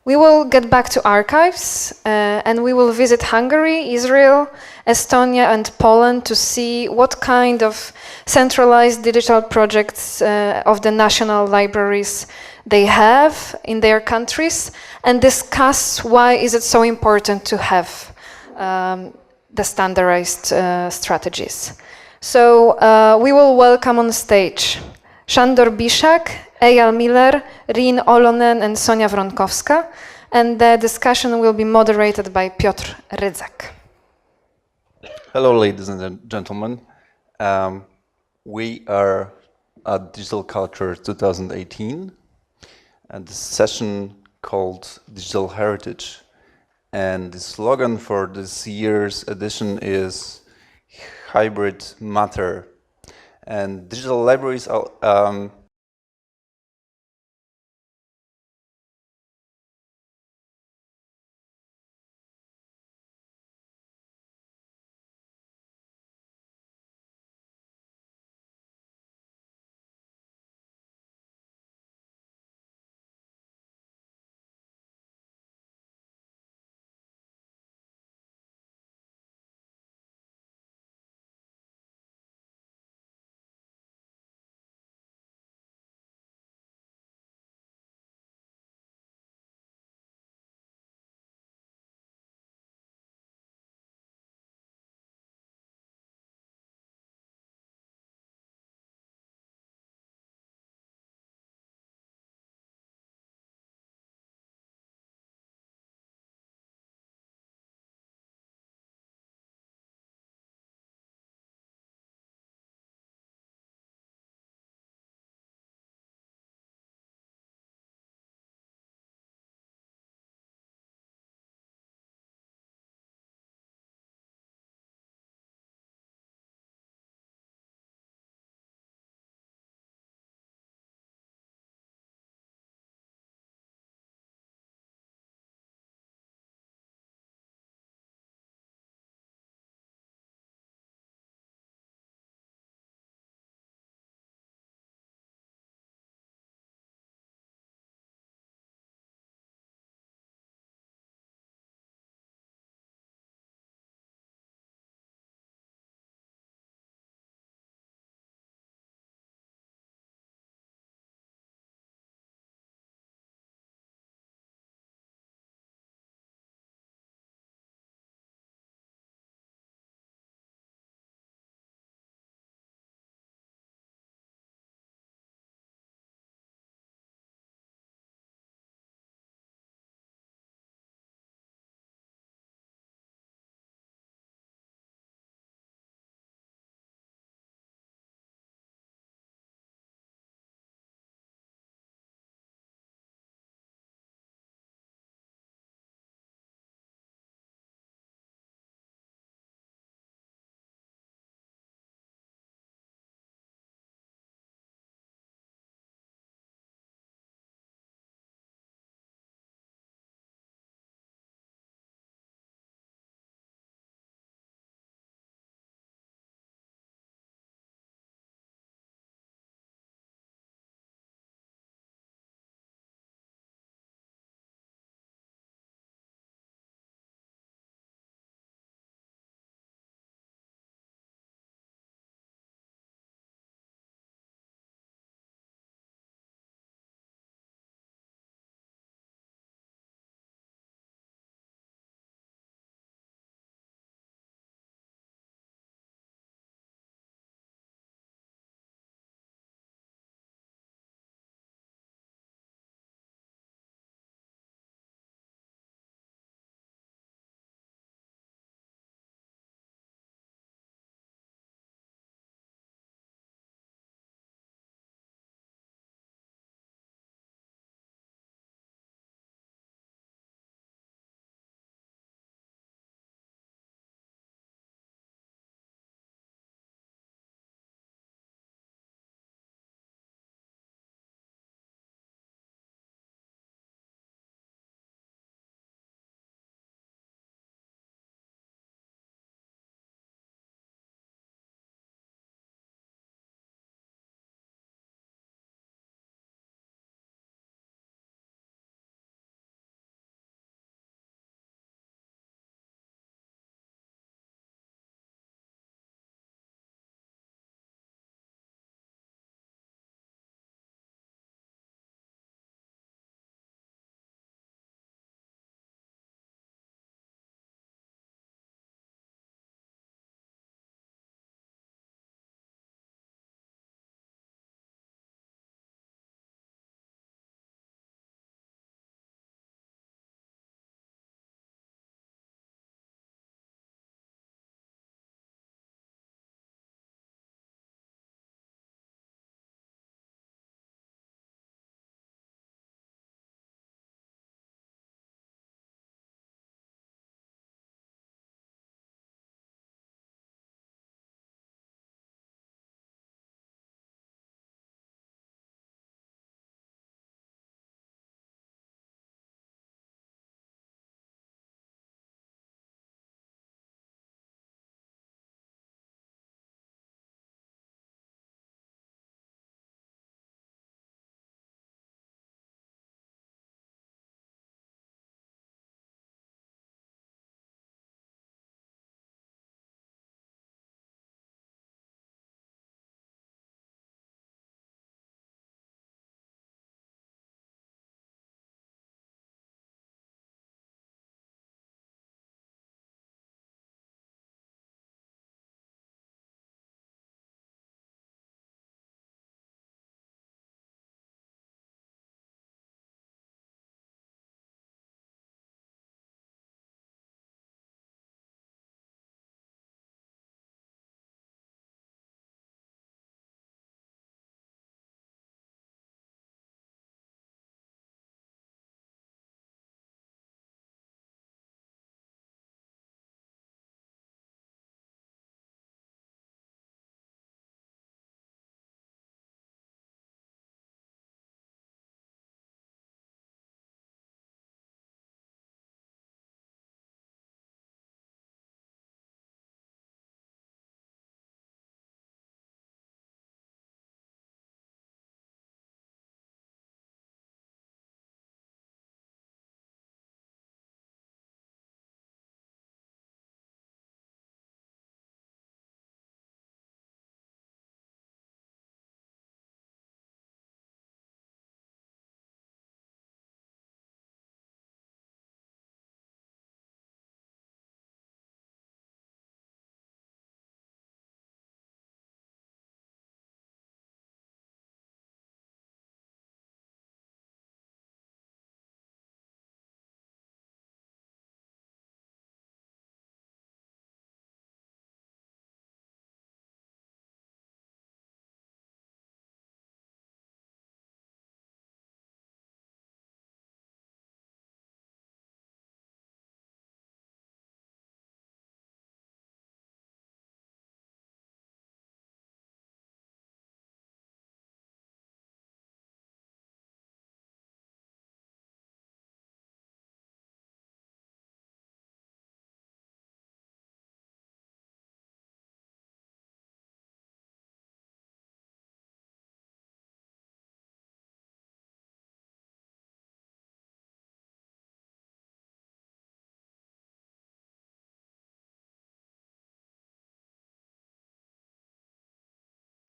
We will get back to archives and we will visit Hungary, Israel, Estonia and Poland to see what kind of centralized digital projects of the national libraries they have in their countries and discuss why is it so important to have the standardized strategies. So we will welcome on stage Sándor Biszak, Eyal Miller, Riin, Olonen and Sonia Wronkowska, and the discussion will be moderated by Piotr Rydzek. Hello, ladies and gentlemen. We are at Digital Culture 2018, and this session called Digital Heritage. And the slogan for this year's edition is Hybrid Matter. And digital libraries are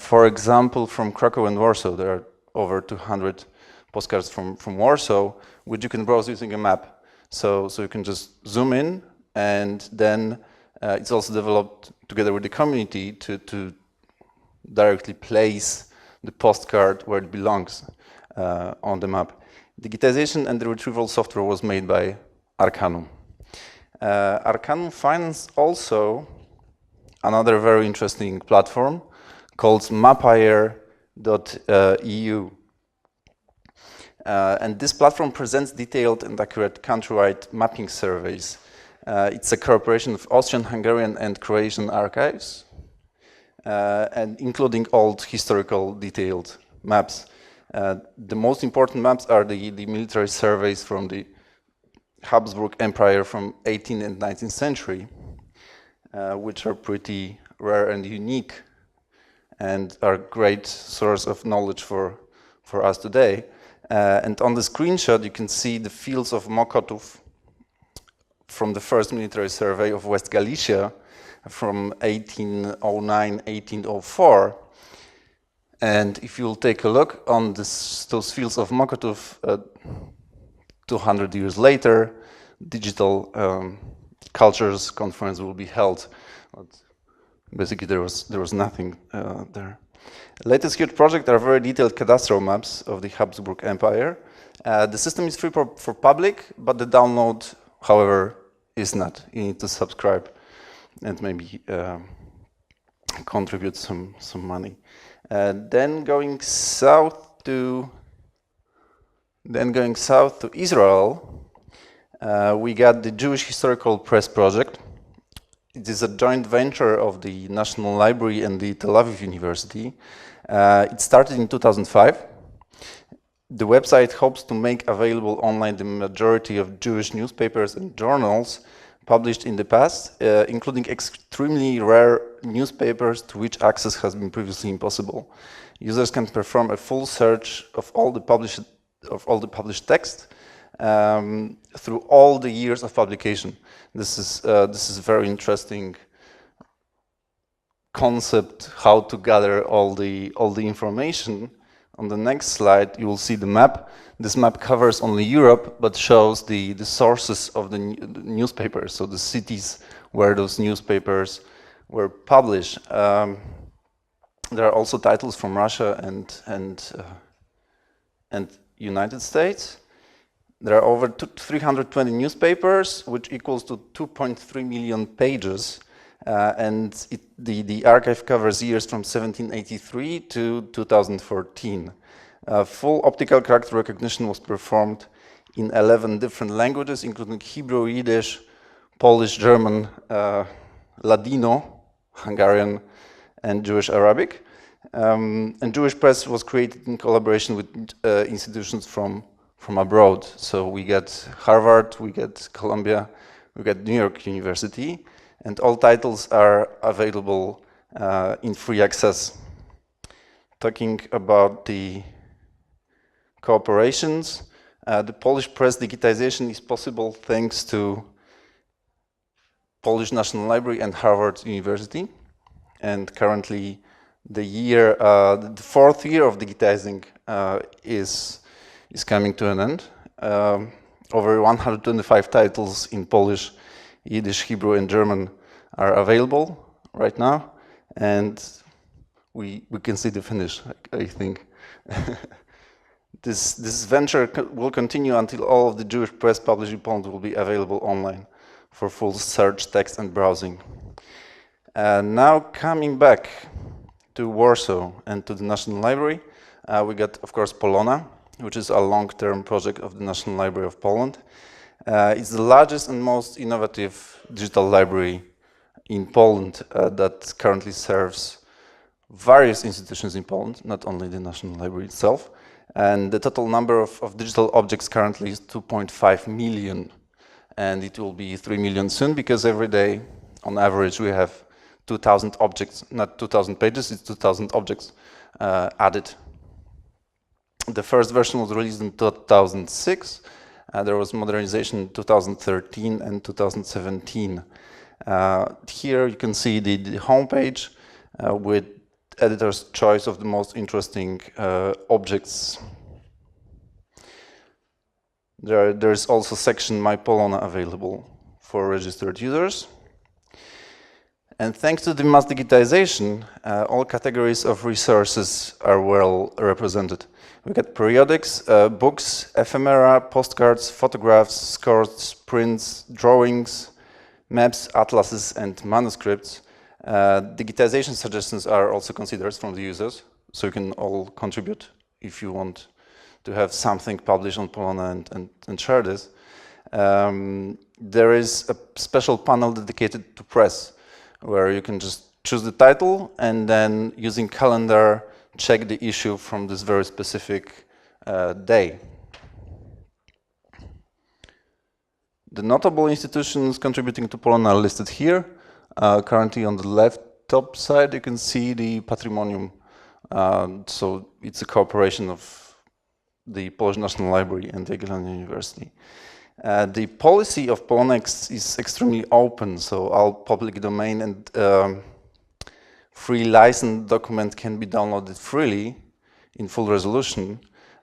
For example, from Krakow and Warsaw, there are over 200 postcards from Warsaw, which you can browse using a map. So you can just zoom in, and then it's also developed together with the community to directly place the postcard where it belongs on the map. Digitization and the retrieval software was made by Arcanum. Arcanum financed also another very interesting platform called Mapire.eu. And this platform presents detailed and accurate countrywide mapping surveys. It's a cooperation of Austrian, Hungarian, and Croatian archives, and including old historical detailed maps. The most important maps are the military surveys from the Habsburg Empire from 18th and 19th century, which are pretty rare and unique and are a great source of knowledge for us today. And on the screenshot, you can see the fields of Mokotów from the first military survey of West Galicia from 1809-1804. And if you'll take a look on those fields of Mokotów, 200 years later, digital cultures conference will be held. But basically, there was nothing there. Latest huge project are very detailed cadastral maps of the Habsburg Empire. The system is free for public, but the download, however, is not. You need to subscribe and maybe contribute some money. Then going south to Israel, we got the Jewish Historical Press Project. It is a joint venture of the National Library and the Tel Aviv University. It started in 2005. The website hopes to make available online the majority of Jewish newspapers and journals published in the past, including extremely rare newspapers to which access has been previously impossible. Users can perform a full search of all the published text through all the years of publication. This is a very interesting concept, how to gather all the information. On the next slide, you will see the map. This map covers only Europe, but shows the sources of the newspapers, so the cities where those newspapers were published. There are also titles from Russia and United States. There are over 320 newspapers, which equals to 2.3 million pages. And the archive covers years from 1783 to 2014. Full optical character recognition was performed in 11 different languages, including Hebrew, Yiddish, Polish, German, Ladino, Hungarian, and Jewish Arabic. And Jewish Press was created in collaboration with institutions from abroad. So we get Harvard, we get Columbia, we get New York University, and all titles are available in free access. Talking about the cooperations, the Polish press digitization is possible thanks to Polish National Library and Harvard University. And currently, the fourth year of digitizing is coming to an end. Over 125 titles in Polish, Yiddish, Hebrew, and German are available right now, and we can see the finish, I think. This venture will continue until all of the Jewish press published in Poland will be available online for full search, text, and browsing. Now coming back to Warsaw and to the National Library, we got, of course, Polona, which is a long-term project of the National Library of Poland. It's the largest and most innovative digital library in Poland that currently serves various institutions in Poland, not only the National Library itself. And the total number of digital objects currently is 2.5 million. And it will be 3 million soon, because every day, on average, we have 2,000 objects, not 2,000 pages, it's 2,000 objects added. The first version was released in 2006. There was modernization in 2013 and 2017. Here you can see the homepage with editor's choice of the most interesting objects. There's also section My Polona available for registered users. And thanks to the mass digitization, all categories of resources are well represented. We get periodics, books, ephemera, postcards, photographs, scores, prints, drawings, maps, atlases, and manuscripts. Digitization suggestions are also considered from the users, so you can all contribute if you want to have something published on Polona and share this. There is a special panel dedicated to press, where you can just choose the title and then using calendar check the issue from this very specific day. The notable institutions contributing to Polona are listed here. Currently on the left top side you can see the Patrimonium. So it's a cooperation of the Polish National Library and the Jagiellonian University. The policy of Polonex is extremely open, so all public domain and free license documents can be downloaded freely in full resolution,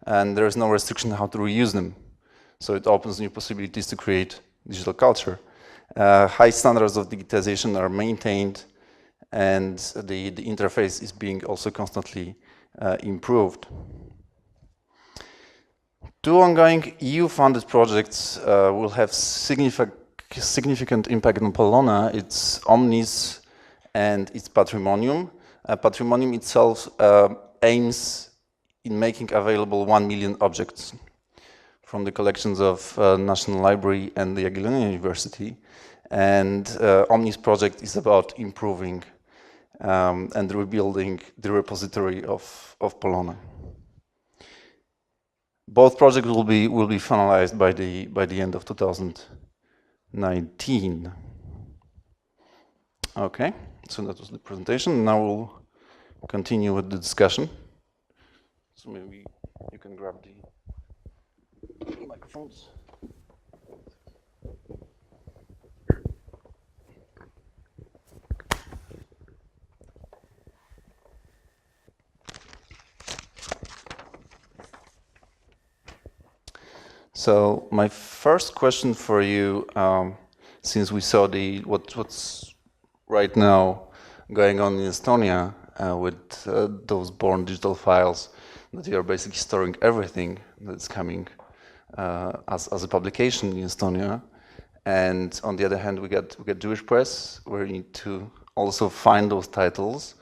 and there is no restriction how to reuse them. So it opens new possibilities to create digital culture. High standards of digitization are maintained, and the interface is being also constantly improved. Two ongoing EU-funded projects will have significant impact on Polona. It's Omnis and its Patrimonium. Patrimonium itself aims in making available 1 million objects from the collections of National Library and the Jagiellonian University. And Omnis project is about improving and rebuilding the repository of Polona. Both projects will be finalized by the end of 2019. Okay, so that was the presentation. Now we'll continue with the discussion. So maybe you can grab the microphones. So my first question for you, since we saw what's right now going on in Estonia with those born digital files, that you are basically storing everything that's coming as a publication in Estonia, and on the other hand we get Jewish press, where you need to also find those titles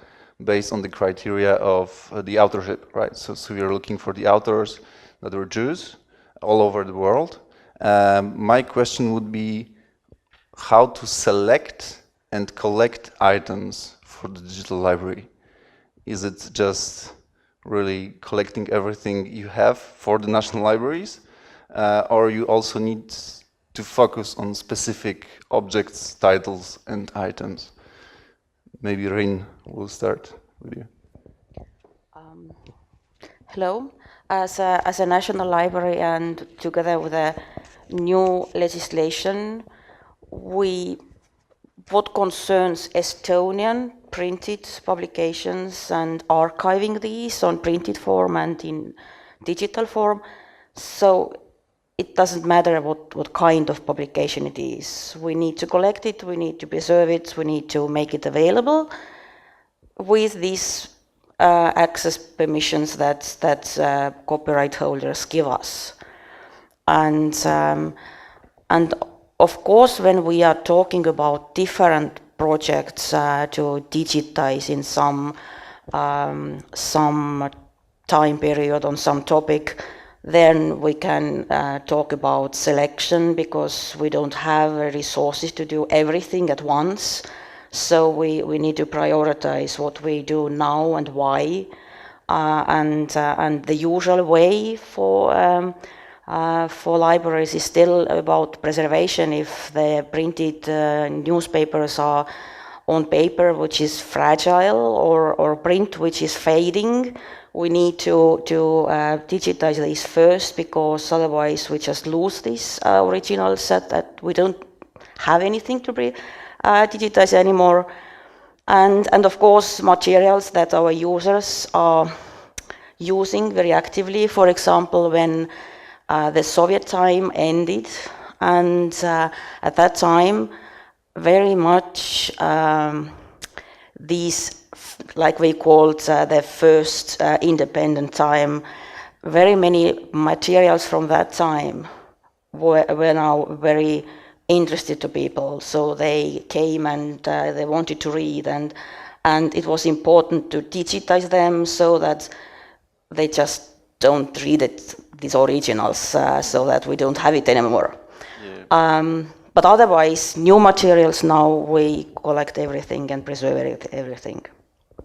based on the criteria of the authorship, right? So you're looking for the authors that were Jews all over the world. My question would be how to select and collect items for the digital library. Is it just really collecting everything you have for the national libraries, or you also need to focus on specific objects, titles, and items? Maybe Riin will start with you. Hello. As a national library, and together with a new legislation, what concerns Estonian printed publications and archiving these on printed form and in digital form. So it doesn't matter what kind of publication it is. We need to collect it, we need to preserve it, we need to make it available with these access permissions that copyright holders give us. And of course, when we are talking about different projects to digitize in some time period on some topic, then we can talk about selection, because we don't have resources to do everything at once. So we need to prioritize what we do now and why. And the usual way for libraries is still about preservation. If the printed newspapers are on paper which is fragile, or print which is fading, we need to digitize these first, because otherwise we just lose this original set that we don't have anything to digitize anymore. And of course, materials that our users are using very actively. For example, when the Soviet time ended, and at that time, very much these, like we called the first independent time, very many materials from that time were now very interested to people. So they came and they wanted to read, and it was important to digitize them so that they just don't read it, these originals, so that we don't have it anymore. Yeah. But otherwise, new materials now, we collect everything and preserve everything.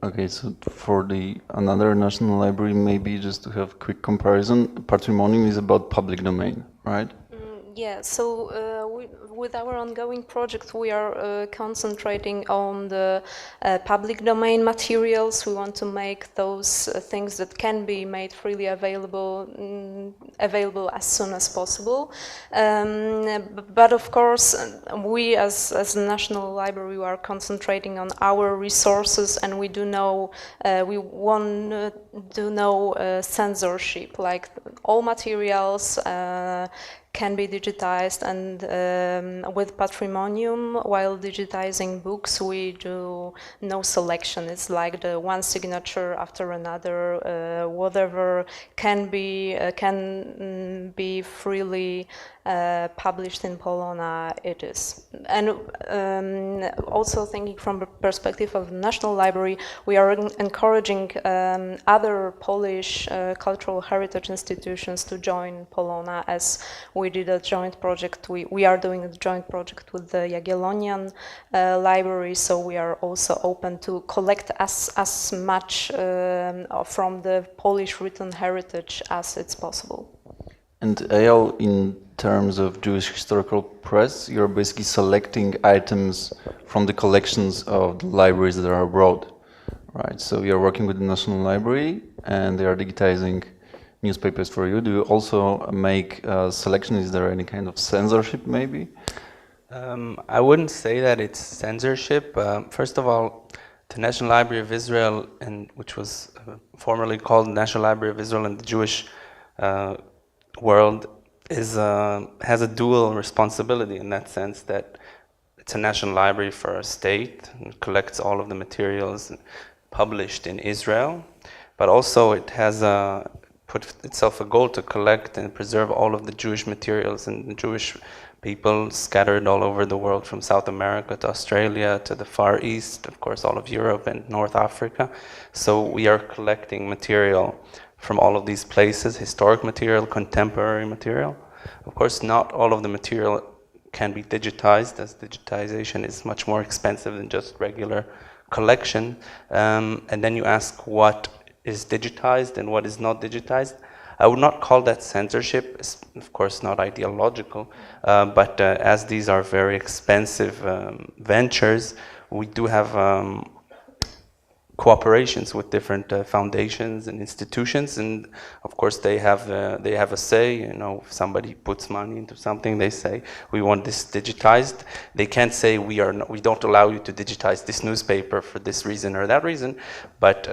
Okay, so for another national library, maybe just to have quick comparison, Patrimonium is about public domain, right? Yeah, so with our ongoing project, we are concentrating on the public domain materials. We want to make those things that can be made freely available as soon as possible. But of course, we as a national library, we are concentrating on our resources, and we do know we want to know censorship, like all materials can be digitized, and with Patrimonium, while digitizing books, we do no selection. It's like the one signature after another, whatever can be freely published in Polona, it is. And also thinking from the perspective of the National Library, we are encouraging other Polish cultural heritage institutions to join Polona, as we did a joint project. We are doing a joint project with the Jagiellonian library, so we are also open to collect as much from the Polish written heritage as it's possible. And Eyal, in terms of Jewish historical press, you're basically selecting items from the collections of the libraries that are abroad, right? So you're working with the National Library and they are digitizing newspapers for you. Do you also make a selection? Is there any kind of censorship maybe? I wouldn't say that it's censorship. First of all, the National Library of Israel, which was formerly called National Library of Israel and the Jewish world, has a dual responsibility in that sense, that it's a national library for a state and collects all of the materials published in Israel, but also it has put itself a goal to collect and preserve all of the Jewish materials and the Jewish people scattered all over the world, from South America to Australia to the Far East, of course all of Europe and North Africa. So we are collecting material from all of these places, historic material, contemporary material. Of course, not all of the material can be digitized, as digitization is much more expensive than just regular collection. And then you ask what is digitized and what is not digitized. I would not call that censorship. It's of course not ideological, but as these are very expensive ventures, we do have cooperations with different foundations and institutions, and of course they have a say. You know, if somebody puts money into something, they say we want this digitized. They can't say we don't allow you to digitize this newspaper for this reason or that reason. But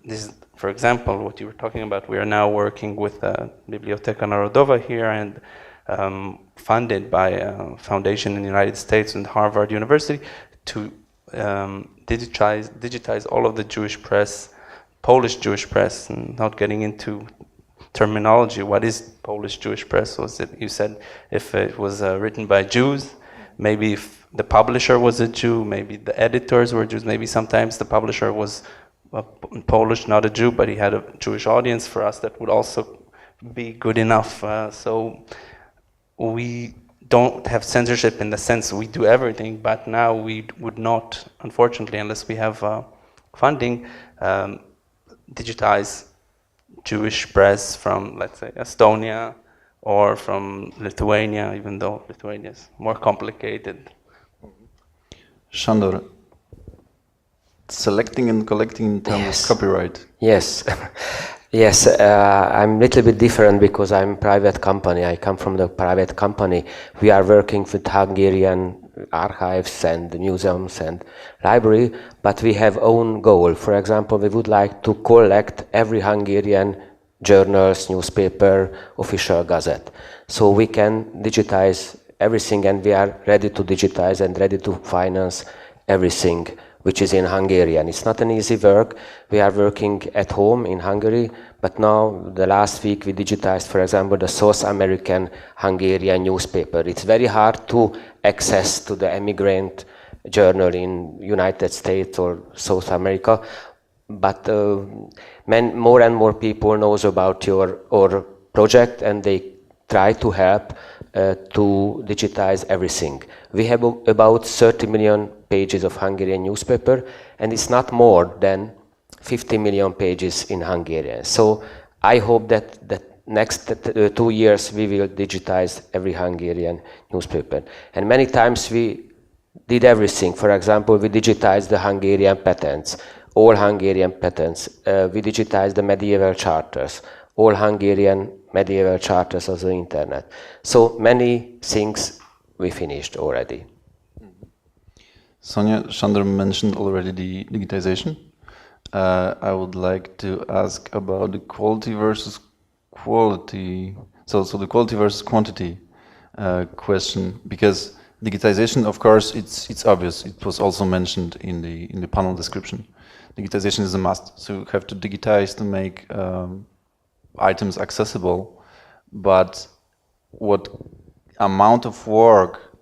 this, for example, what you were talking about, we are now working with Biblioteka Narodowa here, and funded by a foundation in the United States and Harvard University to digitize all of the Jewish press, Polish Jewish press, and not getting into terminology. What is Polish Jewish press? Was it, you said, if it was written by Jews, maybe if the publisher was a Jew, maybe the editors were Jews, maybe sometimes the publisher was Polish, not a Jew, but he had a Jewish audience. For us, that would also be good enough. So we don't have censorship in the sense we do everything, but now we would not, unfortunately, unless we have funding, digitize Jewish press from, let's say, Estonia or from Lithuania, even though Lithuania is more complicated. Sándor, selecting and collecting in terms of copyright. Yes. Yes, I'm a little bit different because I'm a private company. I come from the private company. We are working with Hungarian archives and museums and library, but we have own goal. For example, we would like to collect every Hungarian journals, newspaper, official gazette. So we can digitize everything, and we are ready to digitize and ready to finance everything which is in Hungarian. It's not an easy work. We are working at home in Hungary, but now the last week we digitized, for example, the South American Hungarian newspaper. It's very hard to access to the emigrant journal in United States or South America, but more and more people knows about our project, and they try to help to digitize everything. We have about 30 million pages of Hungarian newspaper, and it's not more than 50 million pages in Hungarian. So I hope that next 2 years we will digitize every Hungarian newspaper. And many times we did everything. For example, we digitized the Hungarian patents, all Hungarian patents. We digitized the medieval charters, all Hungarian medieval charters of the internet. So many things we finished already. Sonia, Sándor mentioned already the digitization. I would like to ask about the quality versus quality. So the quality versus quantity question, because digitization, of course, it's obvious. It was also mentioned in the panel description. Digitization is a must. So you have to digitize to make items accessible, but what amount of work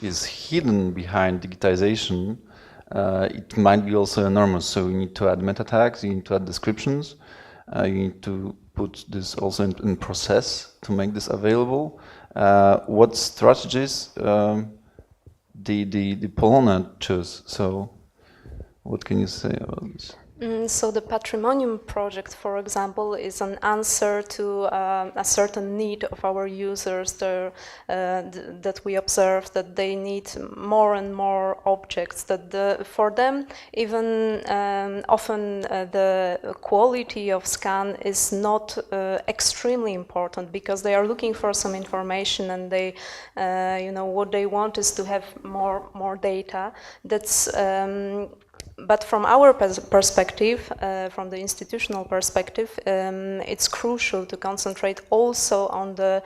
is hidden behind digitization, it might be also enormous. So you need to add meta tags, you need to add descriptions, you need to put this also in process to make this available. What strategies the Olonen choose? So what can you say about this? So the Patrimonium project, for example, is an answer to a certain need of our users that we observe, that they need more and more objects, that for them even often the quality of scan is not extremely important, because they are looking for some information, and they what they want is to have more data. That's but from our perspective, from the institutional perspective, it's crucial to concentrate also on the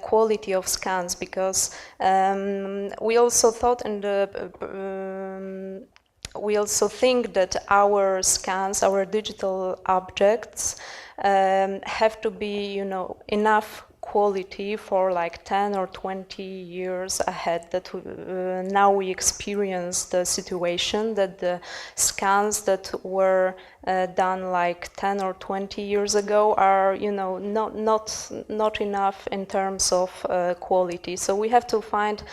quality of scans, because we also thought we also think that our scans, our digital objects, have to be, enough quality for like 10 or 20 years ahead, that now we experience the situation that the scans that were done like 10 or 20 years ago are not enough in terms of quality. So we have to find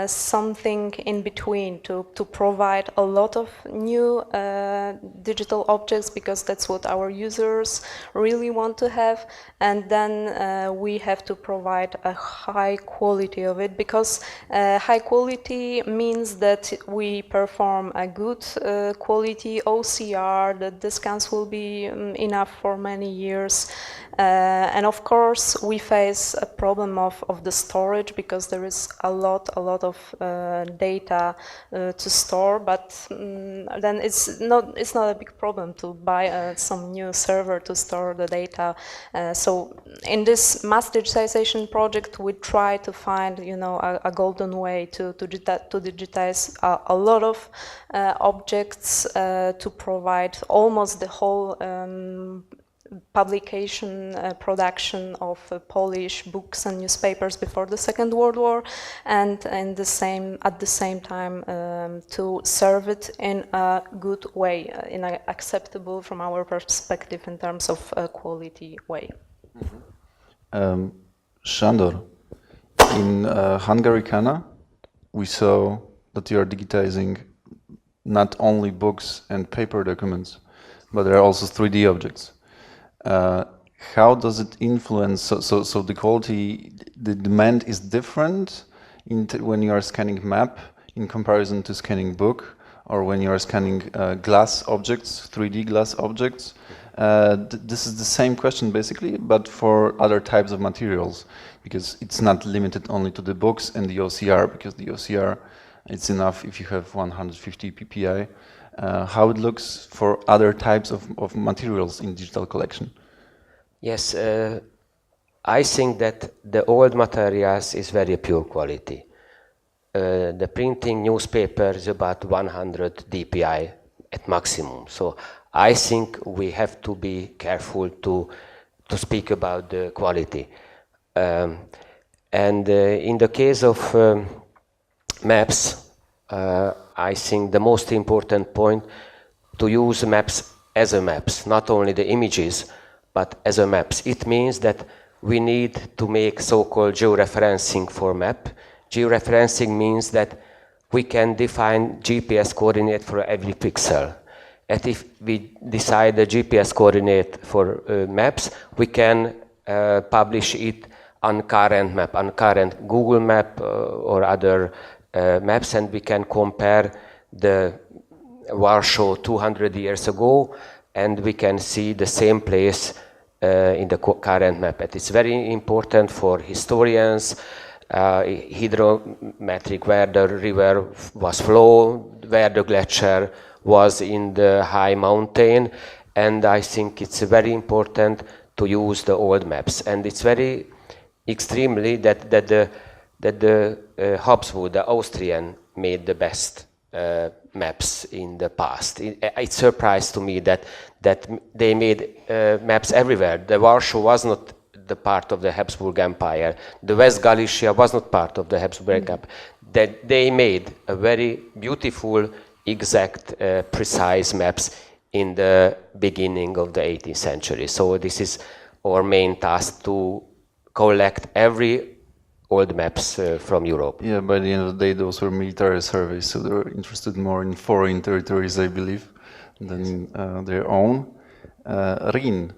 something in between to provide a lot of new digital objects, because that's what our users really want to have, and then we have to provide a high quality of it, because high quality means that we perform a good quality OCR, that the scans will be enough for many years. And of course we face a problem of the storage, because there is a lot of data to store, but then it's not a big problem to buy some new server to store the data. So in this mass digitization project we try to find a golden way to digitize a lot of objects, to provide almost the whole publication, production of Polish books and newspapers before the Second World War, and at the same time to serve it in a good way, in an acceptable from our perspective in terms of quality way. Sándor, in Hungary, we saw that you are digitizing not only books and paper documents, but there are also 3D objects. How does it influence? So the quality, the demand is different when you are scanning map in comparison to scanning book, or when you are scanning glass objects, 3D glass objects. This is the same question basically, but for other types of materials, because it's not limited only to the books and the OCR, because the OCR It's enough if you have 150 ppi. How it looks for other types of materials in digital collection? Yes, I think that the old materials is very pure quality. The printing newspaper is about 100 dpi at maximum. So I think we have to be careful to speak about the quality. In the case of maps, I think the most important point to use maps as a maps, not only the images, but as a maps. It means that we need to make so-called georeferencing for map. Georeferencing means that we can define GPS coordinate for every pixel. And if we decide the GPS coordinate for maps, we can publish it on current map, on current Google map or other maps, and we can compare the Warsaw 200 years ago, and we can see the same place in the current map. And it's very important for historians, hydrometric, where the river was flowed, where the glacier was in the high mountain, and I think it's very important to use the old maps. And it's very extremely that the Habsburg, the Austrian, made the best maps in the past. It surprised to me that they made maps everywhere. The Warsaw was not the part of the Habsburg Empire. The West Galicia was not part of the Habsburg Empire. That they made a very beautiful, exact, precise maps in the beginning of the 18th century. So this is our main task, to collect every old maps from Europe. Yeah, by the end of the day, those were military surveys, so they were interested more in foreign territories, I believe, than their own. Riin,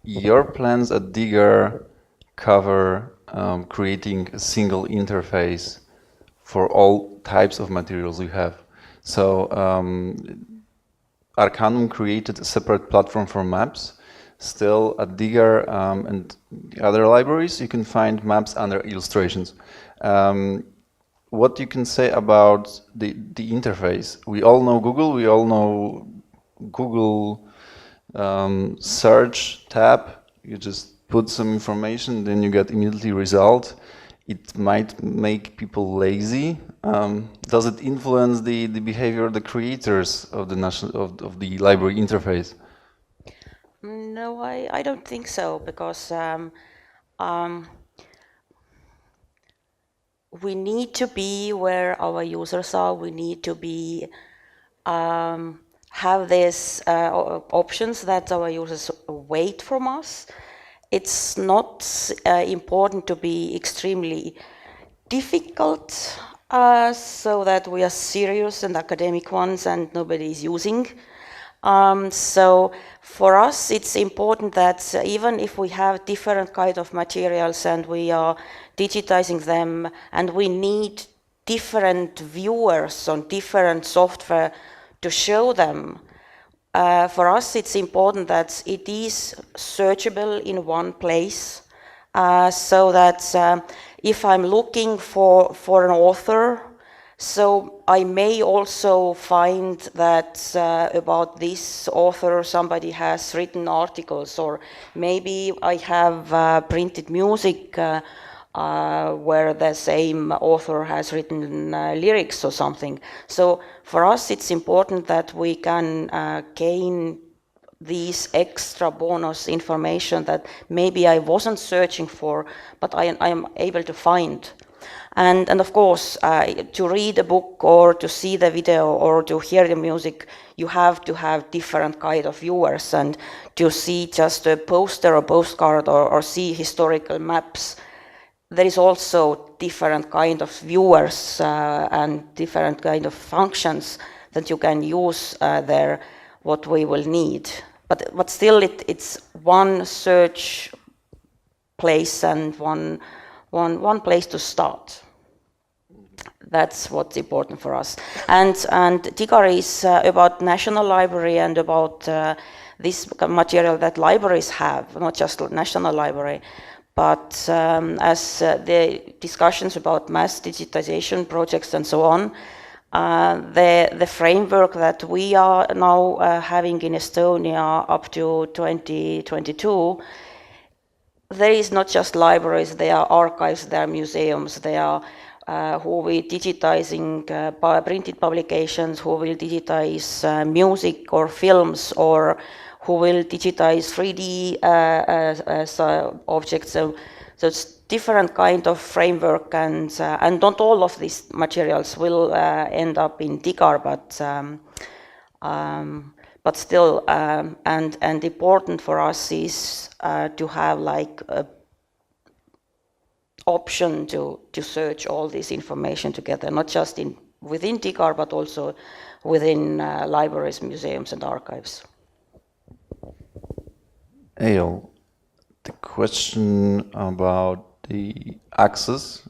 your plans at Digger cover creating a single interface for all types of materials you have. So Arcanum created a separate platform for maps. Still, at Digger and the other libraries, you can find maps under illustrations. What you can say about the interface? We all know Google. We all know Google search tab. You just put some information, then you get immediately result. It might make people lazy. Does it influence the behavior of the creators of the library interface? No, I don't think so, because we need to be where our users are. We need to be have these options that our users wait from us. It's not important to be extremely difficult, so that we are serious and academic ones and nobody is using. So for us, it's important that even if we have different kind of materials and we are digitizing them, and we need different viewers on different software to show them, for us it's important that it is searchable in one place, so that if I'm looking for an author, so I may also find that about this author somebody has written articles, or maybe I have printed music where the same author has written lyrics or something. So for us it's important that we can gain these extra bonus information that maybe I wasn't searching for, but I am able to find. And of course, to read a book or to see the video or to hear the music, you have to have different kind of viewers. And to see just a poster or postcard or see historical maps, there is also different kind of viewers and different kind of functions that you can use there, what we will need. But still, it's one search place and one place to start. That's what's important for us. And Digger is about National Library and about this material that libraries have, not just National Library. But as the discussions about mass digitization projects and so on, the framework that we are now having in Estonia up to 2022, there is not just libraries, there are archives, there are museums, there are who will digitizing printed publications, who will digitize music or films, or who will digitize 3D objects. So it's different kind of framework, and not all of these materials will end up in DIGAR, but still, and important for us is to have like a option to search all this information together, not just within DIGAR, but also within libraries, museums, and archives. Eyal, the question about the access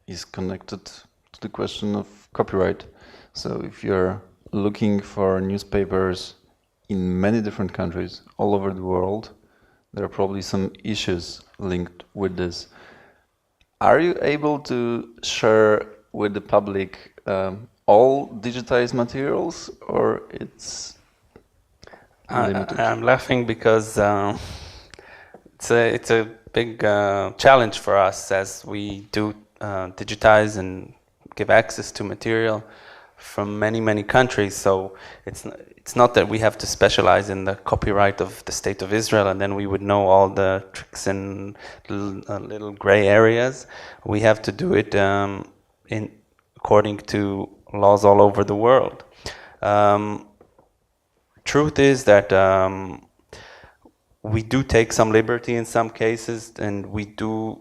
is connected to the question of copyright. So if you're looking for newspapers in many different countries all over the world, there are probably some issues linked with this. Are you able to share with the public all digitized materials, or it's limited? I'm laughing because it's a big challenge for us as we do digitize and give access to material from many countries. So it's not that we have to specialize in the copyright of the State of Israel and then we would know all the tricks and little gray areas. We have to do it according to laws all over the world. Truth is that we do take some liberty in some cases, and we do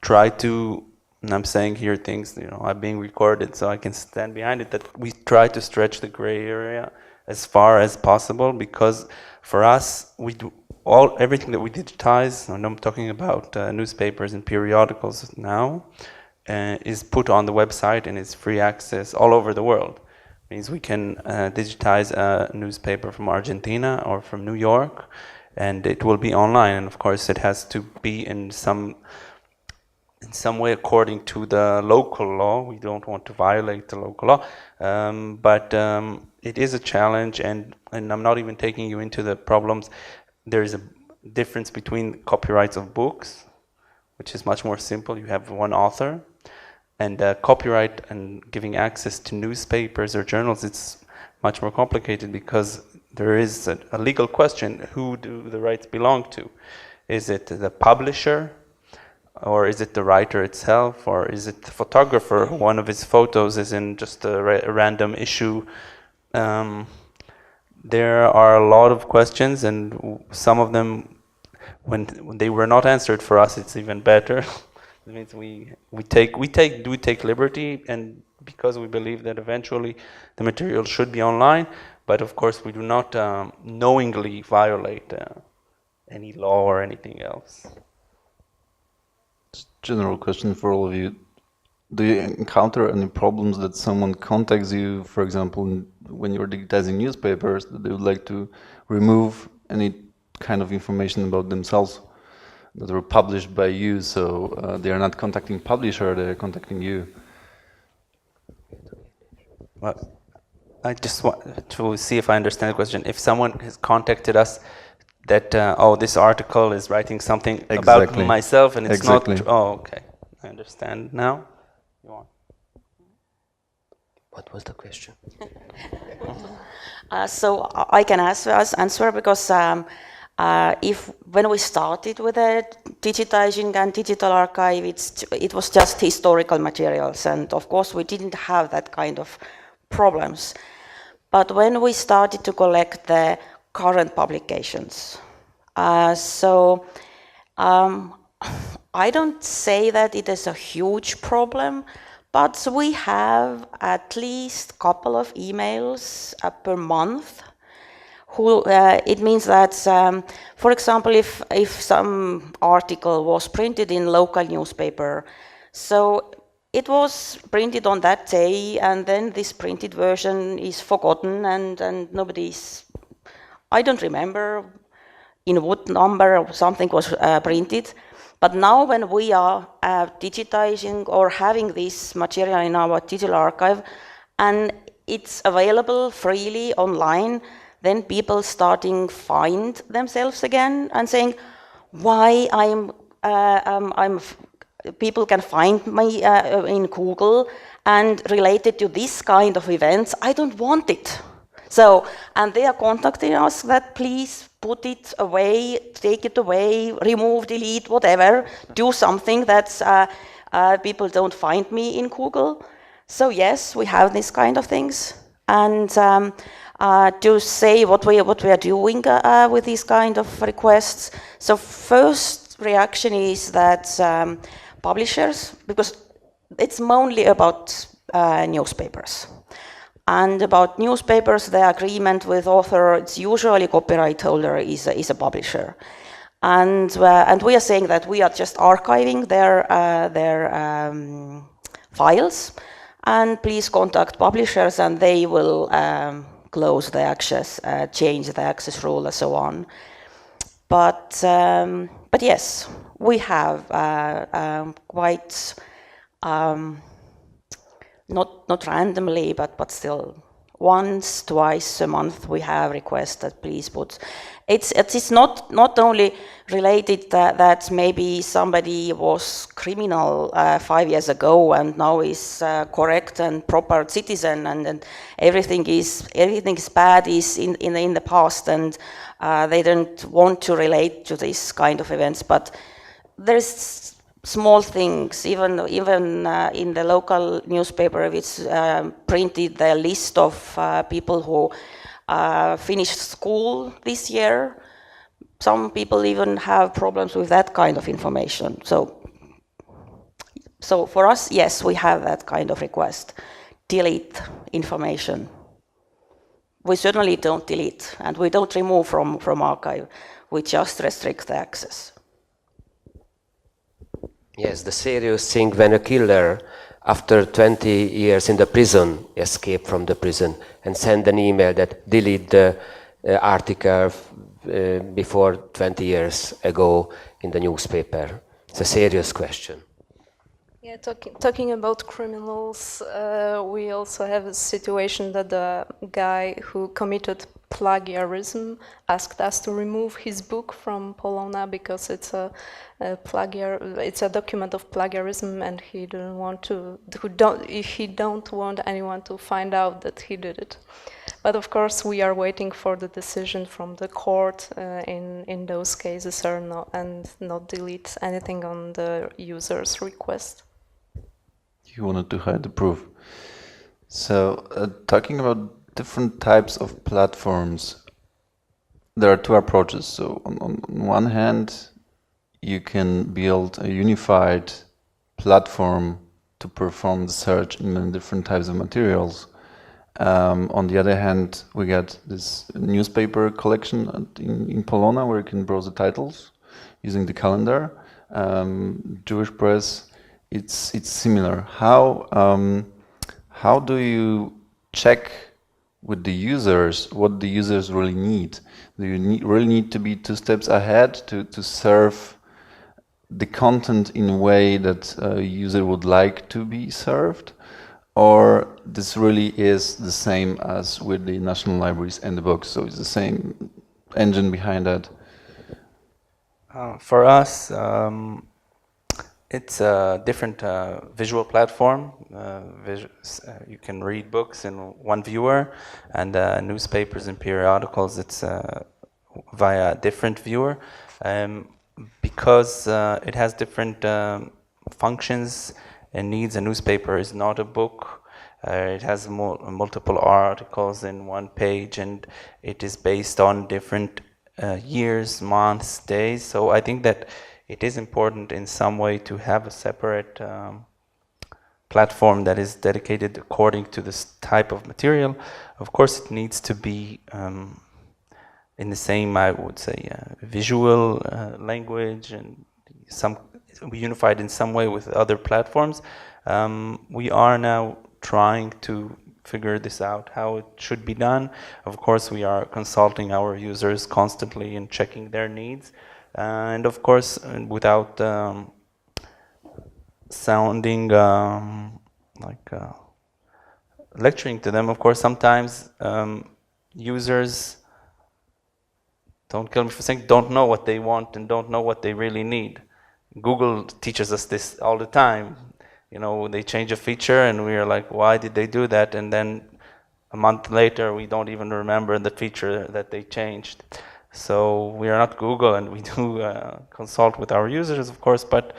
try to, and I'm saying here things, are being recorded so I can stand behind it, that we try to stretch the gray area as far as possible, because for us, we do everything that we digitize, and I'm talking about newspapers and periodicals now, is put on the website and is free access all over the world. Means we can digitize a newspaper from Argentina or from New York, and it will be online. And of course, it has to be in some way according to the local law. We don't want to violate the local law, but it is a challenge. And I'm not even taking you into the problems. There is a difference between copyrights of books, which is much more simple. You have one author. And copyright and giving access to newspapers or journals, it's much more complicated because there is a legal question. Who do the rights belong to? Is it the publisher, or is it the writer itself, or is it the photographer? One of his photos is in just a random issue. There are a lot of questions, and some of them, when they were not answered for us, it's even better. It means we take liberty, and because we believe that eventually the material should be online, but of course we do not knowingly violate any law or anything else. General question for all of you. Do you encounter any problems that someone contacts you, for example, when you're digitizing newspapers, that they would like to remove any kind of information about themselves that were published by you, so they are not contacting publisher, they are contacting you? Well, I just want to see if I understand the question. If someone has contacted us that, this article is writing something about myself and it's not... Oh, okay. I understand now. You want? What was the question? So I can answer because when we started with the digitizing and digital archive, it was just historical materials, and of course we didn't have that kind of problems. But when we started to collect the current publications, I don't say that it is a huge problem, but we have at least a couple of emails per month. It means that, for example, if some article was printed in local newspaper, so it was printed on that day, and then this printed version is forgotten, and I don't remember in wood number or something was printed. But now when we are digitizing or having this material in our digital archive and it's available freely online, then people starting find themselves again and saying, why people can find me in Google and related to this kind of events, I don't want it. So, and they are contacting us that please put it away, take it away, remove, delete, whatever, do something that people don't find me in Google. So yes, we have these kind of things. And to say what we are doing with these kind of requests. So first reaction is that publishers, because it's mainly about newspapers. And about newspapers, the agreement with author, it's usually copyright holder is a publisher. And we are saying that we are just archiving their files, and please contact publishers and they will close the access, change the access rule and so on. But yes, we have quite not randomly, but still once, twice a month we have requests that please put. It's not only related that maybe somebody was criminal 5 years ago and now is correct and proper citizen and everything is bad is in the past and they don't want to relate to this kind of events, but there's small things, even in the local newspaper, it's printed the list of people who finished school this year. Some people even have problems with that kind of information. So for us, yes, we have that kind of request. Delete information. We certainly don't delete, and we don't remove from archive. We just restrict the access. Yes, the serious thing when a killer, after 20 years in the prison, escaped from the prison and send an email that delete the article before 20 years ago in the newspaper. It's a serious question. Yeah, talking about criminals, we also have a situation that the guy who committed plagiarism asked us to remove his book from Polona because it's a document of plagiarism, and he didn't want to. He don't want anyone to find out that he did it. But of course, we are waiting for the decision from the court in those cases, and not delete anything on the user's request. You wanted to hide the proof. So, talking about different types of platforms, there are two approaches. So, on one hand, you can build a unified platform to perform the search in many different types of materials. On the other hand, we got this newspaper collection in Polona where you can browse the titles using the calendar. Jewish press, it's similar. How do you check with the users what the users really need? Do you really need to be 2 steps ahead to serve the content in a way that a user would like to be served? Or this really is the same as with the national libraries and the books, so it's the same engine behind that? For us, it's a different visual platform. You can read books in one viewer, and newspapers and periodicals, it's via a different viewer. Because it has different functions and needs. A newspaper is not a book. It has multiple articles in one page, and it is based on different years, months, days. So I think that it is important in some way to have a separate platform that is dedicated according to this type of material. Of course, it needs to be in the same, I would say, visual language, and unified in some way with other platforms. We are now trying to figure this out, how it should be done. Of course, we are consulting our users constantly and checking their needs. And of course, without sounding like lecturing to them, of course, sometimes users, don't kill me for saying, don't know what they want and don't know what they really need. Google teaches us this all the time. You know, they change a feature and we are like, why did they do that? And then a month later, we don't even remember the feature that they changed. So we are not Google, and we do consult with our users, of course, but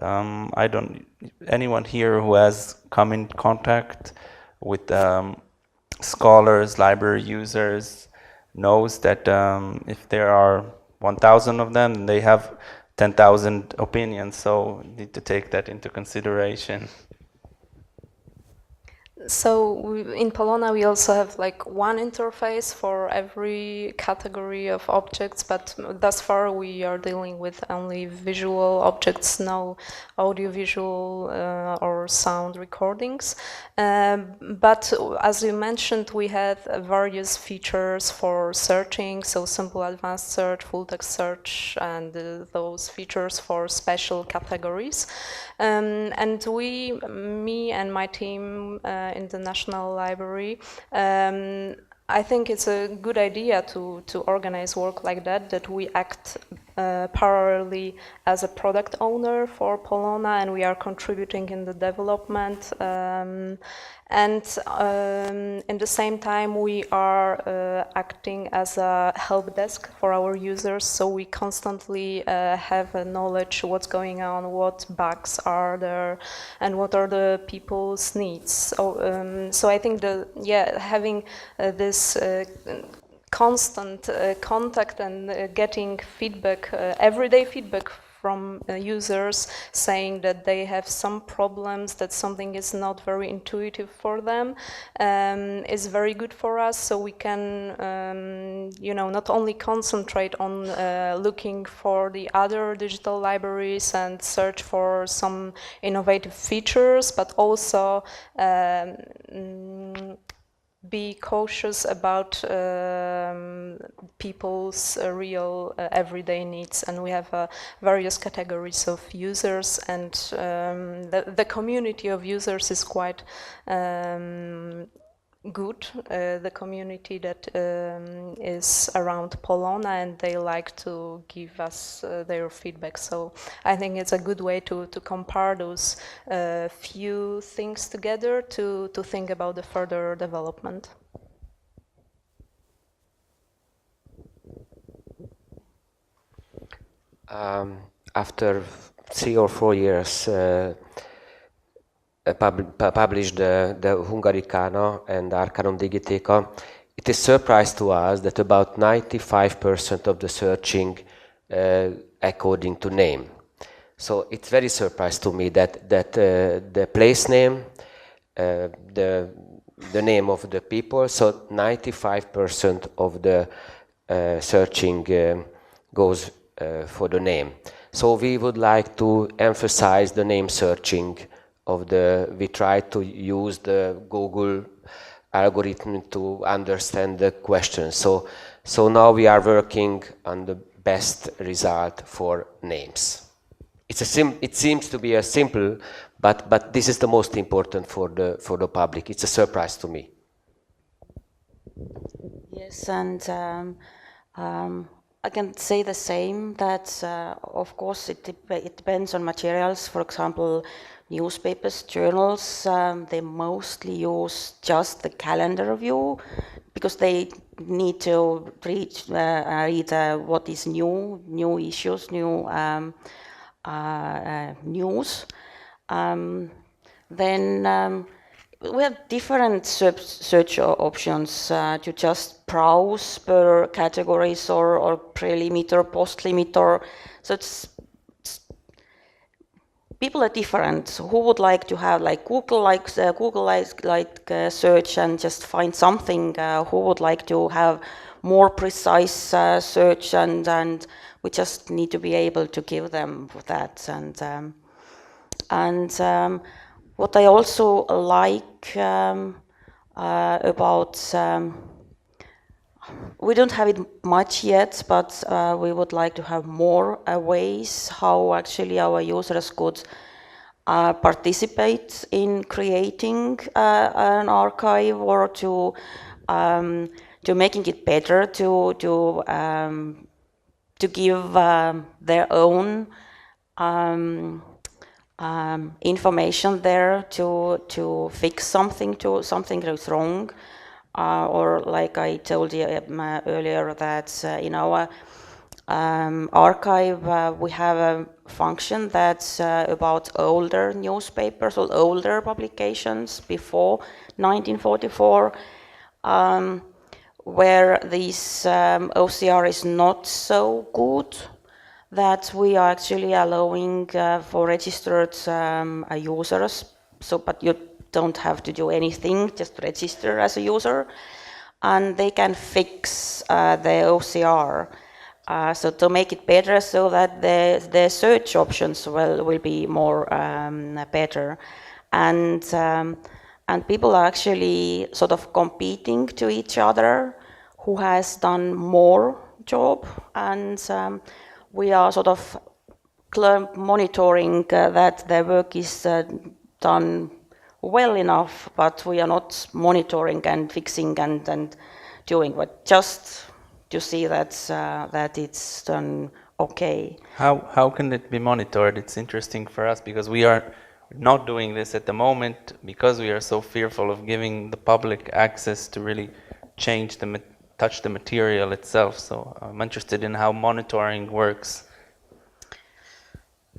anyone here who has come in contact with scholars, library users, knows that if there are 1,000 of them, they have 10,000 opinions, so you need to take that into consideration. So in Polona we also have like one interface for every category of objects, but thus far we are dealing with only visual objects, no audiovisual or sound recordings. But as you mentioned, we have various features for searching, so simple advanced search, full text search, and those features for special categories. And me and my team in the National Library, I think it's a good idea to organize work like that we act parallelly as a product owner for Polona, and we are contributing in the development. And in the same time, we are acting as a help desk for our users, so we constantly have a knowledge what's going on, what bugs are there, and what are the people's needs. So I think having this constant contact and getting feedback, everyday feedback from users saying that they have some problems, that something is not very intuitive for them, is very good for us. So we can, not only concentrate on looking for the other digital libraries and search for some innovative features, but also be cautious about people's real everyday needs, and we have various categories of users, and the community of users is quite good, the community that is around Polona, and they like to give us their feedback. So I think it's a good way to compare those few things together to think about the further development. After 3 or 4 years published the Hungaricana and Arcanum Digiteka, it is surprise to us that about 95% of the searching according to name. So it's very surprise to me that the place name, the name of the people, so 95% of the searching goes for the name. So we would like to emphasize the name searching we try to use the Google algorithm to understand the question. So now we are working on the best result for names. It seems to be a simple, but this is the most important for the public. It's a surprise to me. Yes, and I can say the same, that of course it depends on materials. For example, newspapers, journals, they mostly use just the calendar view because they need to read what is new issues, new news. Then we have different search options to just browse per categories or pre-limit or post-limit, so people are different. Who would like to have like Google search and just find something? Who would like to have more precise search, and we just need to be able to give them that. And what I also like about. We don't have it much yet, but we would like to have more ways how actually our users could participate in creating an archive, or to making it better, to give their own information there, to fix something that's wrong. Or like I told you earlier, that in our archive we have a function that's about older newspapers or older publications before 1944, where this OCR is not so good, that we are actually allowing for registered users. So, but you don't have to do anything, just register as a user, and they can fix the OCR. So to make it better, so that the search options will be more better, and people are actually sort of competing to each other, who has done more job, and we are sort of monitoring that their work is done well enough, but we are not monitoring and fixing and doing, but just to see that that it's done okay. How can it be monitored? It's interesting for us because we are not doing this at the moment because we are so fearful of giving the public access to really change touch the material itself. So I'm interested in how monitoring works.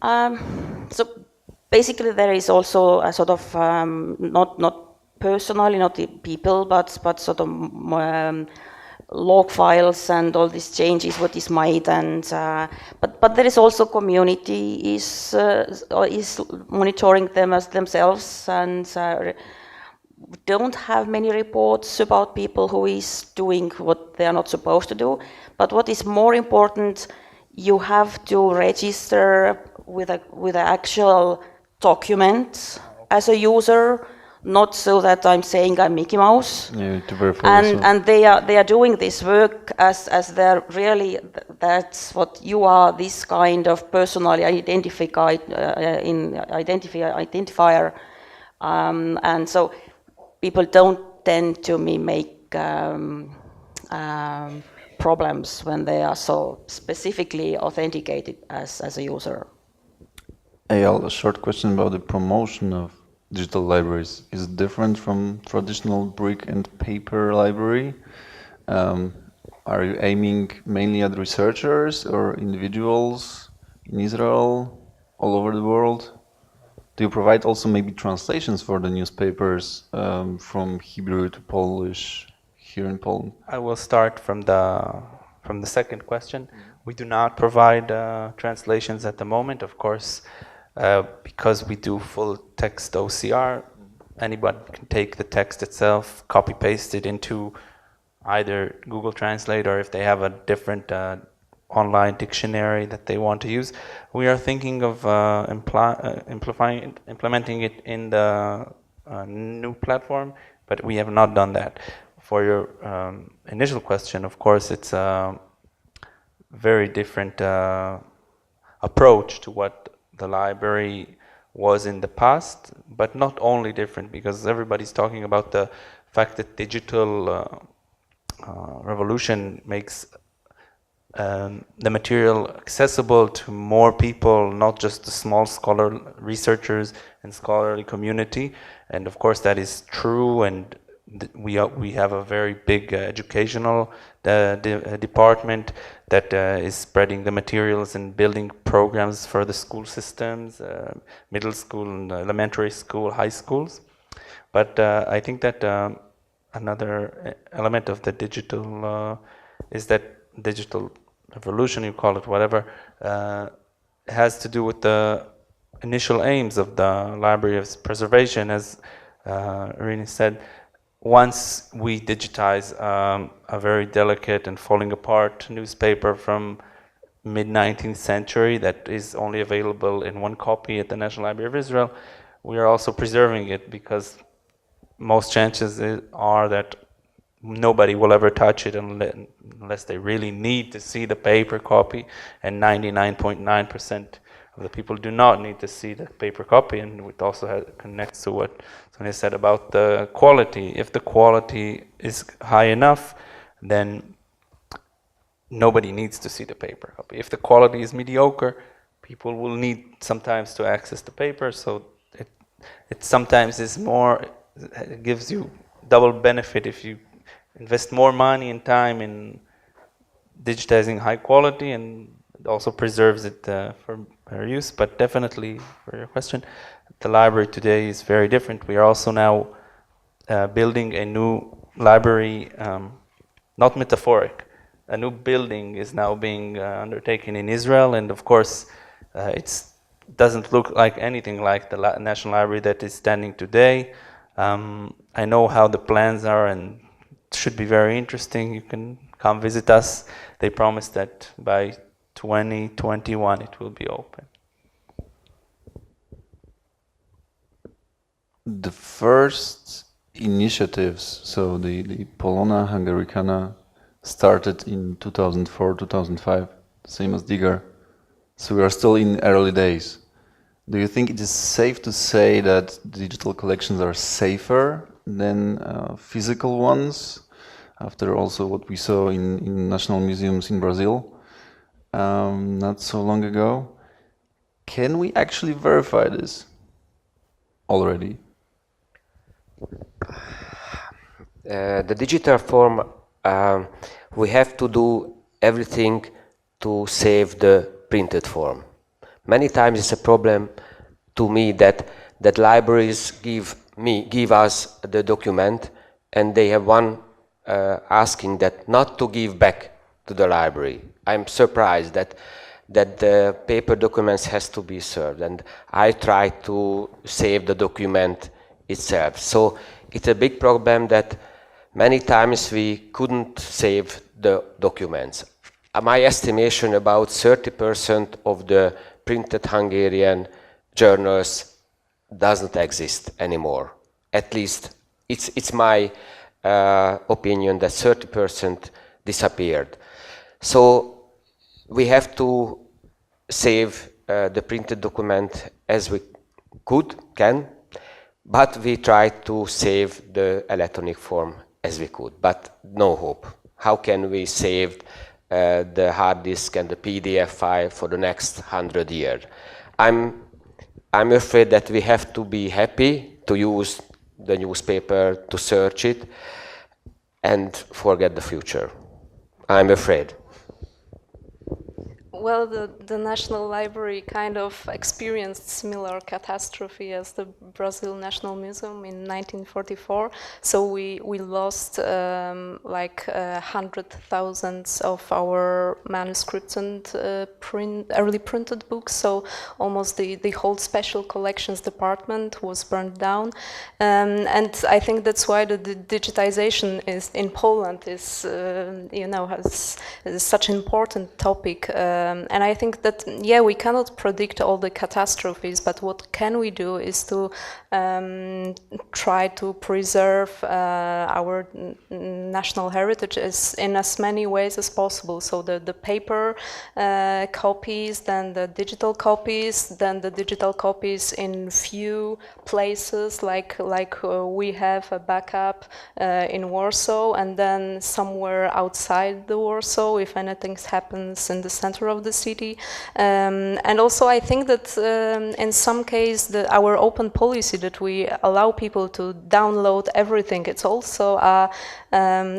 So basically, there is also a sort of not personally, not the people, but sort of log files and all these changes, what is made, and but there is also community is monitoring them as themselves, and we don't have many reports about people who is doing what they are not supposed to do. But what is more important, you have to register with an actual document as a user, not so that I'm saying I'm Mickey Mouse. Yeah, to verify yourself. And they are doing this work as they're really, that's what you are, this kind of personally identifier, and so people don't tend to make problems when they are so specifically authenticated as a user. Eyal, a short question about the promotion of digital libraries. Is it different from traditional brick and paper library? Are you aiming mainly at researchers or individuals in Israel, all over the world? Do you provide also maybe translations for the newspapers from Hebrew to Polish here in Poland? I will start from the second question. We do not provide translations at the moment, of course, because we do full text OCR. Anybody can take the text itself, copy paste it into either Google Translate, or if they have a different online dictionary that they want to use. We are thinking of implementing it in the new platform, but we have not done that. For your initial question, of course, it's a very different approach to what the library was in the past, but not only different, because everybody's talking about the fact that digital revolution makes the material accessible to more people, not just the small scholar researchers and scholarly community. And of course that is true, and we have a very big educational department that is spreading the materials and building programs for the school systems, middle school and elementary school, high schools. But I think that another element of the digital is that digital revolution, you call it whatever, has to do with the initial aims of the Library of Preservation. As Riin said, once we digitize a very delicate and falling apart newspaper from mid-19th century that is only available in one copy at the National Library of Israel, we are also preserving it, because most chances are that nobody will ever touch it unless they really need to see the paper copy, and 99.9% of the people do not need to see the paper copy. And it also connects to what Sonia said about the quality. If the quality is high enough, then nobody needs to see the paper copy. If the quality is mediocre, people will need sometimes to access the paper, so it sometimes is more, it gives you double benefit if you invest more money and time in digitizing high quality, and it also preserves it for better use. But definitely, for your question, the library today is very different. We are also now building a new library, not metaphoric. A new building is now being undertaken in Israel, and of course, it doesn't look like anything like the National Library that is standing today. I know how the plans are, and it should be very interesting. You can come visit us. They promise that by 2021 it will be open. The first initiatives, so the Polona Hungaricana, started in 2004, 2005, same as Digger. So we are still in early days. Do you think it is safe to say that digital collections are safer than physical ones, after also what we saw in national museums in Brazil not so long ago? Can we actually verify this already? The digital form, we have to do everything to save the printed form. Many times it's a problem to me that libraries give us the document, and they have one asking that not to give back to the library. I'm surprised that the paper documents has to be served, and I try to save the document itself. So it's a big problem that many times we couldn't save the documents. My estimation, about 30% of the printed Hungarian journals doesn't exist anymore. At least it's my opinion that 30% disappeared. So we have to save the printed document as we can, but we try to save the electronic form as we could, but no hope. How can we save the hard disk and the PDF file for the next 100 years? I'm afraid that we have to be happy to use the newspaper, to search it, and forget the future. I'm afraid. Well, the National Library kind of experienced similar catastrophe as the Brazil National Museum in 1944. So we lost like 100,000 of our manuscripts and early printed books. So almost the whole special collections department was burned down. And I think that's why the digitization in Poland is, is such an important topic. And I think that, yeah, we cannot predict all the catastrophes, but what can we do is to try to preserve our national heritage in as many ways as possible. So the paper copies, then the digital copies, then the digital copies in few places, like we have a backup in Warsaw, and then somewhere outside the Warsaw if anything happens in the center of the city. And also I think that in some case our open policy that we allow people to download everything, it's also a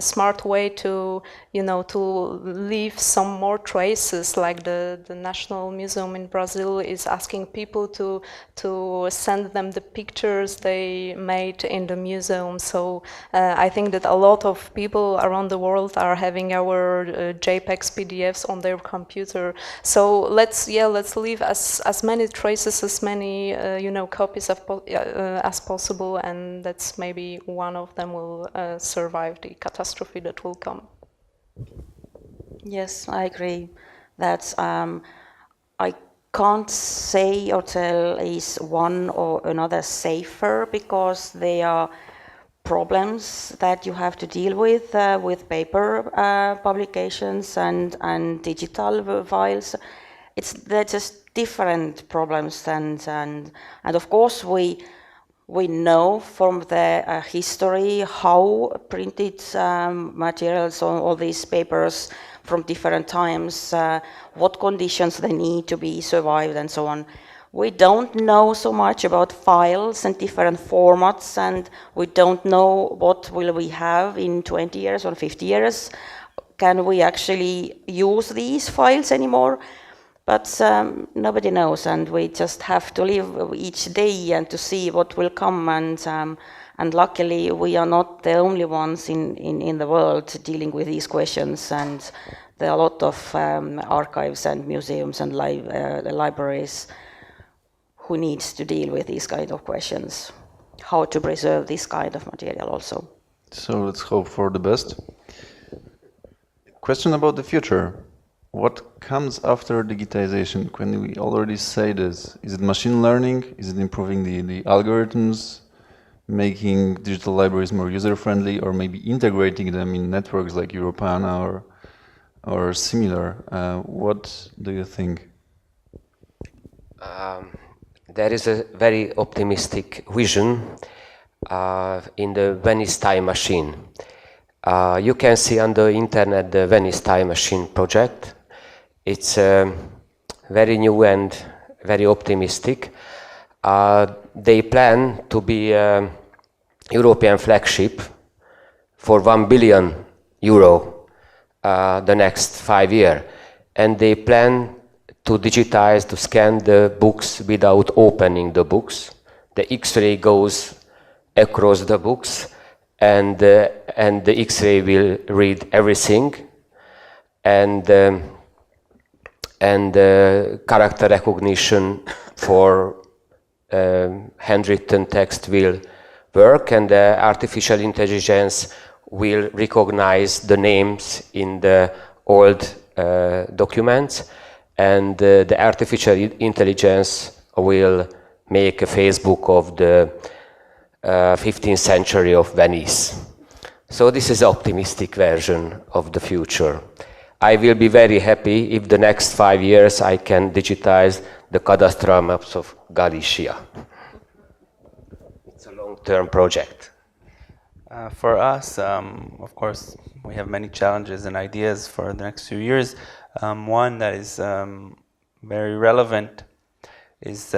smart way to leave some more traces, like the National Museum in Brazil is asking people to send them the pictures they made in the museum. So I think that a lot of people around the world are having our JPEGs, PDFs on their computer. So let's leave as many traces, as many copies as possible, and that's maybe one of them will survive the catastrophe that will come. Yes, I agree. That's I can't say or tell is one or another safer, because they are problems that you have to deal with paper publications and digital files. They're just different problems, and of course we know from the history how printed materials on all these papers from different times, what conditions they need to be survived and so on. We don't know so much about files and different formats, and we don't know what will we have in 20 years or 50 years. Can we actually use these files anymore? But nobody knows, and we just have to live each day and to see what will come. And luckily, we are not the only ones in the world dealing with these questions. And there are a lot of archives and museums and libraries who needs to deal with these kind of questions. How to preserve this kind of material also. So let's hope for the best. Question about the future. What comes after digitization? Can we already say this? Is it machine learning? Is it improving the algorithms, making digital libraries more user-friendly, or maybe integrating them in networks like Europeana or similar? What do you think? There is a very optimistic vision in the Venice Time Machine. You can see on the internet the Venice Time Machine project. It's very new and very optimistic. They plan to be a European flagship for €1 billion the next 5 years. And they plan to digitize, to scan the books without opening the books. The X-ray goes across the books, and the X-ray will read everything, and character recognition for handwritten text will work, and the artificial intelligence will recognize the names in the old documents, and the artificial intelligence will make a Facebook of the 15th century of Venice. So this is an optimistic version of the future. I will be very happy if the next 5 years I can digitize the cadastral maps of Galicia. It's a long-term project. For us, of course, we have many challenges and ideas for the next few years. One that is very relevant is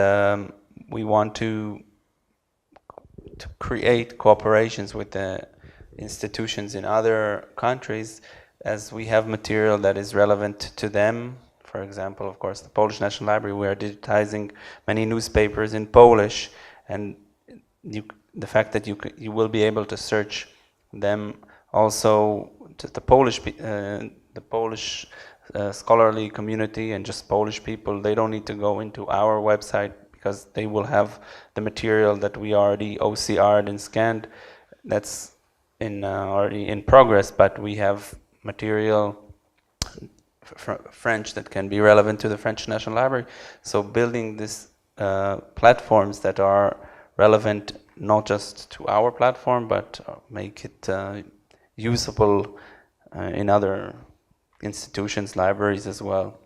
we want to create cooperations with the institutions in other countries, as we have material that is relevant to them. For example, of course, the Polish National Library, we are digitizing many newspapers in Polish, and the fact that you will be able to search them also to the Polish scholarly community and just Polish people. They don't need to go into our website because they will have the material that we already OCR'd and scanned. That's already in progress, but we have material French that can be relevant to the French National Library. So building these platforms that are relevant not just to our platform, but make it usable in other institutions, libraries as well.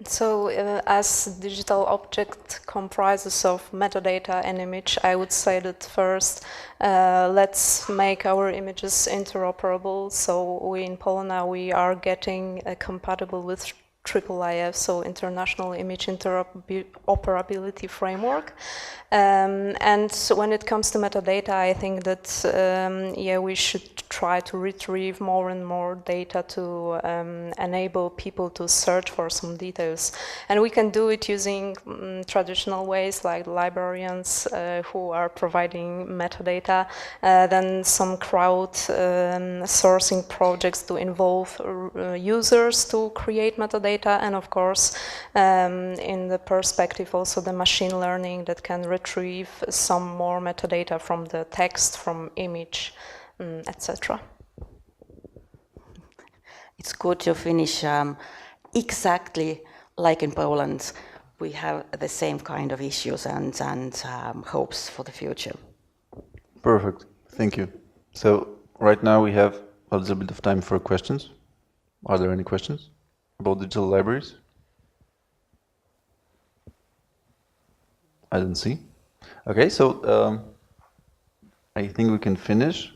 So as digital object comprises of metadata and image, I would say that first let's make our images interoperable. So we in Poland we are getting compatible with IIIF, so International Image Interoperability Framework. And when it comes to metadata, I think that we should try to retrieve more and more data to enable people to search for some details. And we can do it using traditional ways like librarians who are providing metadata, then some crowd sourcing projects to involve users to create metadata, and of course in the perspective also the machine learning that can retrieve some more metadata from the text, from image, etc. It's good to finish exactly like in Poland. We have the same kind of issues and hopes for the future. Perfect. Thank you. So right now we have a little bit of time for questions. Are there any questions about digital libraries? I didn't see. Okay, so I think we can finish.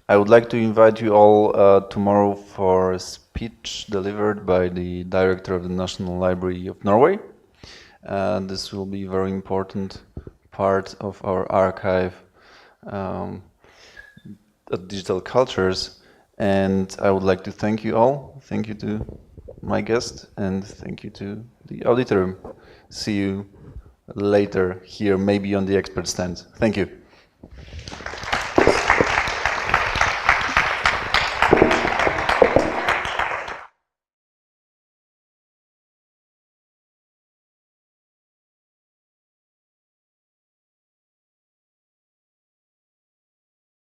I would like to invite you all tomorrow for a speech delivered by the director of the National Library of Norway. This will be a very important part of our archive of digital cultures. And I would like to thank you all. Thank you to my guest and thank you to the auditorium. See you later here, maybe on the expert stand. Thank you.